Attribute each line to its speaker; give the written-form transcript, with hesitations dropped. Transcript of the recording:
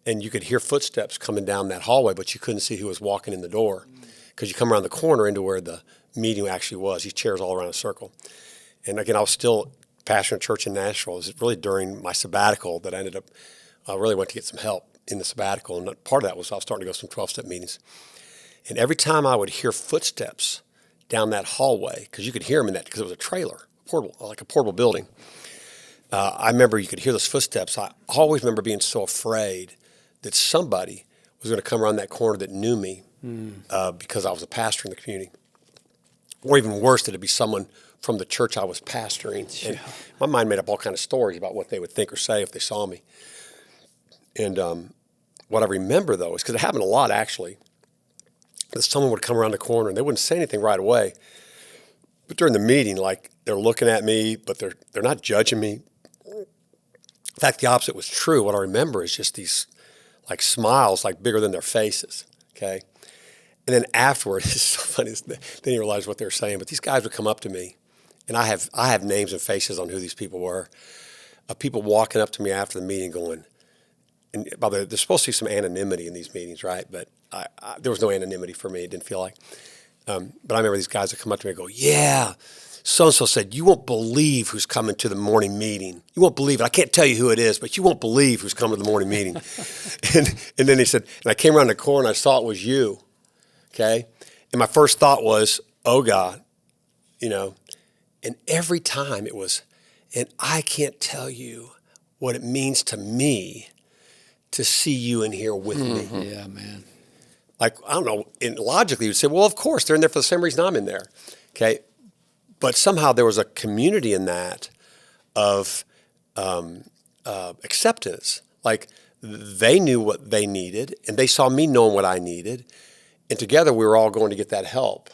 Speaker 1: and you could hear footsteps coming down that hallway, but you couldn't see who was walking in the door because you come around the corner into where the meeting actually was. These chairs all around a circle. And again, I was still pastoring a church in Nashville. It was really during my sabbatical that I ended up, I really went to get some help in the sabbatical. And part of that was I was starting to go to some 12-step meetings. And every time I would hear footsteps down that hallway, because you could hear them in that, because it was a trailer, like a portable building. I remember you could hear those footsteps. I always remember being so afraid that somebody was going to come around that corner that knew me because I was a pastor in the community. Or even worse, that it'd be someone from the church I was pastoring. And my mind made up all kinds of stories about what they would think or say if they saw me. And what I remember, though, is because it happened a lot, actually, that someone would come around the corner and they wouldn't say anything right away. But during the meeting, like, they're looking at me, but they're not judging me. In fact, the opposite was true. What I remember is just these, like, smiles, like, bigger than their faces, okay? And then afterward, it's so funny, they didn't realize what they were saying, but these guys would come up to me, and I have names and faces on who these people were, of people walking up to me after the meeting going, and by the way, there's supposed to be some anonymity in these meetings, right? But there was no anonymity for me, it didn't feel like. But I remember these guys would come up to me and go, yeah, so-and-so said, you won't believe who's coming to the morning meeting. You won't believe it. I can't tell you who it is, but you won't believe who's coming to the morning meeting. and then they said, and I came around the corner and I saw it was you, okay? And my first thought was, oh, God, you know. And every time it was, and I can't tell you what it means to me to see you in here with me.
Speaker 2: Yeah, man.
Speaker 1: Like, I don't know, and logically you'd say, well, of course, they're in there for the same reason I'm in there, okay? But somehow there was a community in that of acceptance. Like, they knew what they needed, and they saw me knowing what I needed, and together we were all going to get that help.